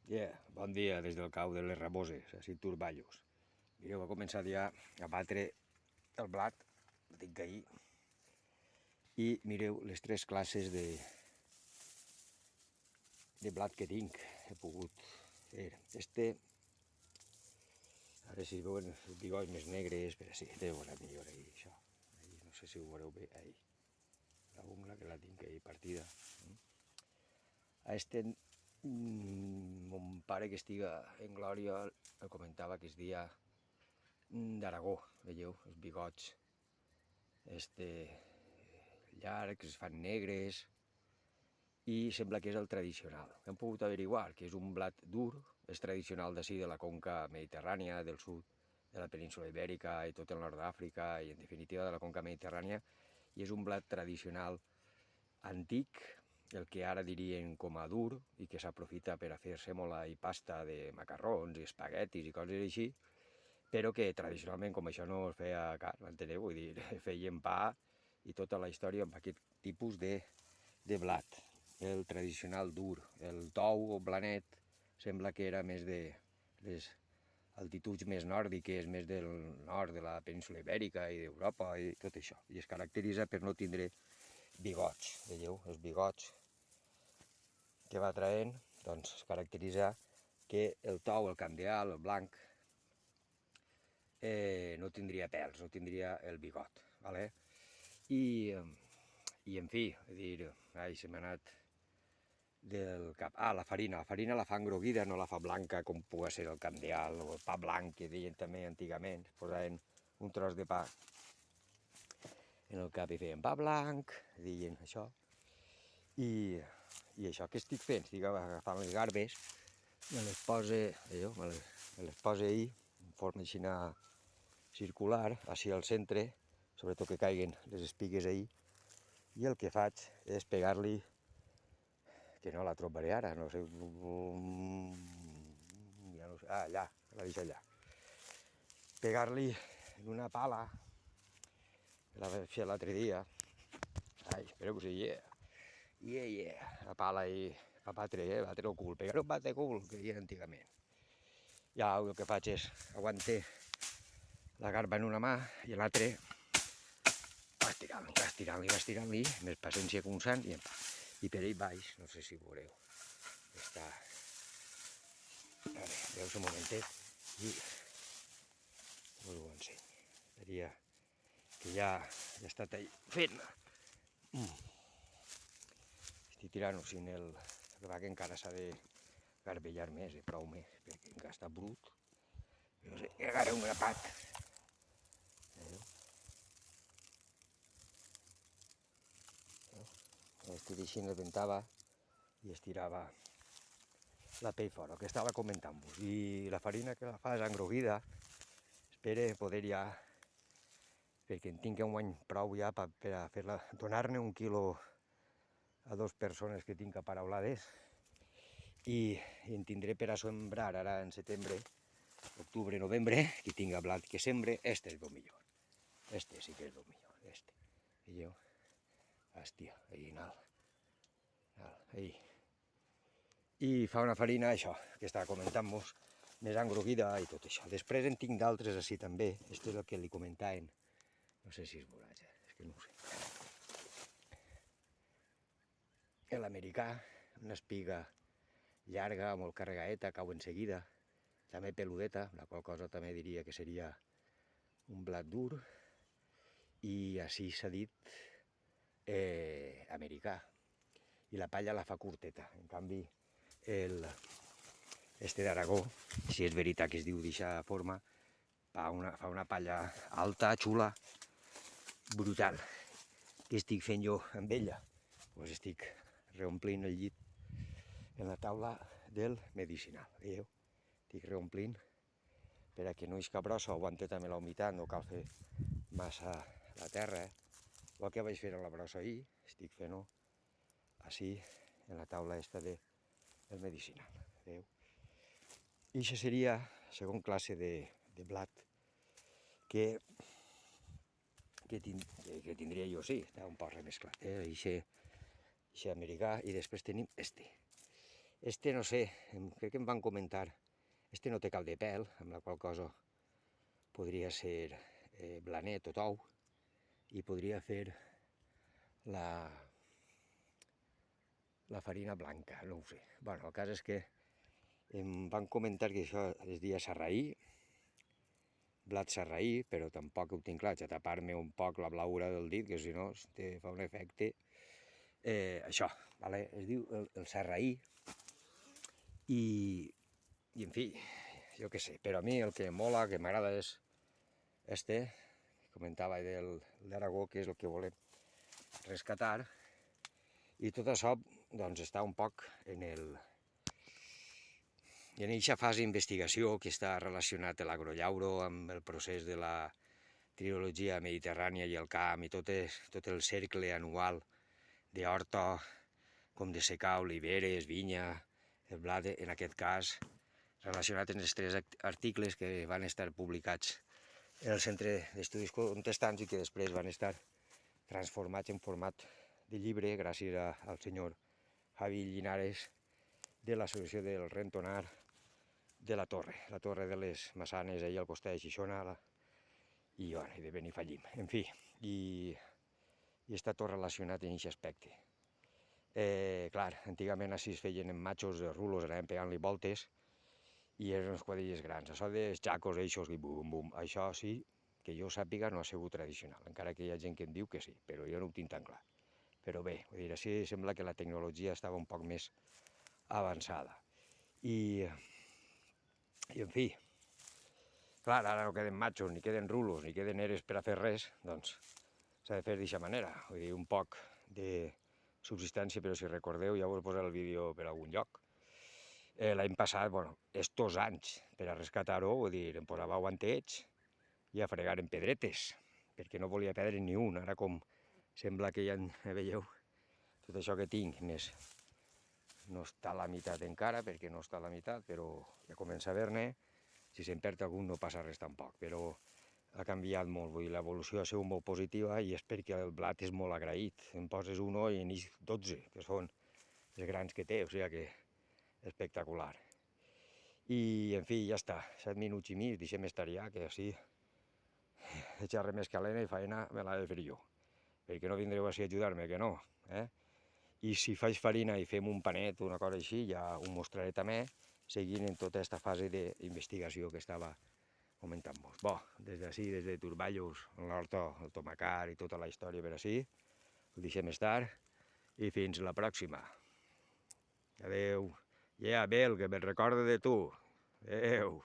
Bon dia des del cau de les Raboses, a Citurballos. Mireu, ha començat ja a batre el blat, el tinc ahir, i mireu les tres classes de blat que tinc. He pogut fer ara si veuen els bigots més negres, però sí, deu anar millor ahir, això. Ahir, no sé si ho veureu bé, ahir. La ungla que la tinc ahir partida. A mon pare que estiga en glòria el comentava que és dia d'Aragó, veieu, els bigots llargs, es fan negres, i sembla que és el tradicional. Hem pogut averiguar que és un blat dur, és tradicional d'ací de la conca mediterrània, del sud de la península ibèrica i tot el nord d'Àfrica i en definitiva de la conca mediterrània, i és un blat tradicional antic, el que ara dirien com a dur i que s'aprofita per a fer sèmola i pasta de macarrons i espaguetis i coses així, però que tradicionalment, com això no es feia car, m'enteneu? Vull dir, feien pa i tota la història amb aquest tipus de blat. El tradicional dur, el tou o blanet, sembla que era més de les altituds més nòrdiques, més del nord de la península ibèrica i d'Europa i tot això. I es caracteritza per no tindre bigots, veieu? Els bigots que va traient, doncs es caracteritza que el tou, el candeal, el blanc, no tindria pèls, no tindria el bigot, ¿vale? I en fi, dir, se m'ha anat del cap. La farina la fa engroguida, no la fa blanca com pugui ser el candeal o el pa blanc que deien també antigament, es posaven un tros de pa en el cap i feien pa blanc, deien això, i això que estic fent, estic agafant les garbes, me les pose ahir, en forma així circular, així al centre, sobretot que caiguen les espigues ahir, i el que faig és pegar-li, que no la trobaré ara, no sé, ja no sé, allà, la deixo allà, pegar-li en una pala, que la vaig fer l'altre dia, espereu que sí, la pala i va batre el cul, pegar un bate cul, que deien antigament. Ja el que faig és aguantar la garba en una mà i l'altra va estirant-li, més paciència que un sant, i per ell baix, no sé si ho veureu, està, veus un momentet, i us ho ensenyo, seria que ja he estat ahí fent, estic tirant-ho sin el que va que encara s'ha de garbellar més, prou més, perquè encara està brut, no sé, agarra un grapat, estic així rebentava i estirava la pell fora, el que estava comentant-vos. I la farina que la fa és engroguida, espero poder ja, perquè en tinc un any prou ja per a fer-la, donar-ne 1 quilo a 2 persones que tinc aparaulades, i en tindré per a sembrar ara en setembre, octubre, novembre, qui tinga blat que sembre, és el millor. Sí que és el millor, veieu? Hòstia, ahí ahí. I fa una farina, això, que estava comentant-vos, més engroguida i tot això. Després en tinc d'altres així també, és el que li comentaven, no sé si es veurà ja, és que no ho sé. L'americà, una espiga llarga, molt carregaeta, cau en seguida, també peludeta, la qual cosa també diria que seria un blat dur, i així s'ha dit americà, i la palla la fa curteta. En canvi, d'Aragó, si és veritat que es diu d'aquesta forma, fa una palla alta, xula, brutal. Què estic fent jo amb ella? Doncs estic reomplint el llit en la taula del medicinal, veieu? Estic reomplint per a que no isca brossa, aguanta també la humitat, no cal fer massa la terra. El que vaig fer amb la brossa ahir, estic fent-ho així en la taula del medicinal, veieu? I això seria la segona classe de blat que tindria jo, sí, està un poc remesclat, això americà, i després tenim Este no sé, crec que em van comentar, este no té cap de pèl, amb la qual cosa podria ser blanet o tou, i podria fer la farina blanca, no ho sé. Bueno, el cas és que em van comentar que això es deia sarraí, blat sarraí, però tampoc ho tinc clar, haig de tapar-me un poc la blaura del dit, que si no fa un efecte. Això, vale? Es diu el sarraí, i en fi, jo què sé, però a mi el que mola, que m'agrada és este, que comentava d'Aragó, que és el que volem rescatar, i tot això doncs, està un poc en aquesta fase d'investigació que està relacionat a l'agrollauro amb el procés de la trilogia mediterrània i el camp i tot el cercle anual d'horta, com de secà, oliveres, vinya, el blat, en aquest cas, relacionat amb els 3 articles que van estar publicats en el Centre d'Estudis Contestants i que després van estar transformats en format de llibre gràcies al senyor Javi Llinares de l'Associació del Rentonar de la Torre de les Massanes, ahir al costat de Xixona, i de Benifallim. En fi, i està tot relacionat en aquest aspecte. Clar, antigament així es feien en matxos de rulos, anaven pegant-li voltes, i eren uns quadrilles grans. Això dels xacos, eixos, i bum, bum, això sí, que jo sàpiga, no ha sigut tradicional, encara que hi ha gent que em diu que sí, però jo no ho tinc tan clar. Però bé, vull dir, així sembla que la tecnologia estava un poc més avançada. I en fi, clar, ara no queden matxos, ni queden rulos, ni queden eres per a fer res, doncs s'ha de fer d'aquesta manera, vull dir, un poc de subsistència, però si recordeu, ja us posaré el vídeo per algun lloc. L'any passat, bueno, estos anys, per a rescatar-ho, vull dir, em posava guantets i a fregar en pedretes, perquè no volia perdre ni un. Ara com sembla que ja veieu, tot això que tinc no està a la meitat encara, perquè no està a la meitat, però ja comença a haver-ne. Si se'n perd algun no passa res tampoc, però ha canviat molt, vull dir, l'evolució ha sigut molt positiva i és perquè el blat és molt agraït. Em poses uno i n'hi 12, que són els grans que té, o sigui que espectacular. I, en fi, ja està, 7 minuts i mig, deixem estar ja, que així xerre més calent i faena me l'ha de fer jo, perquè no vindreu així a ajudar-me, que no, I si faig farina i fem un panet o una cosa així, ja ho mostraré també, seguint en tota aquesta fase d'investigació que estava comentant-vos. Bo, des d'ací, des de Turballos, l'horta, el tomacar i tota la història per ací, ho deixem estar i fins la pròxima. Adeu. Yeah, Abel, que me'n recordo de tu. Adeu.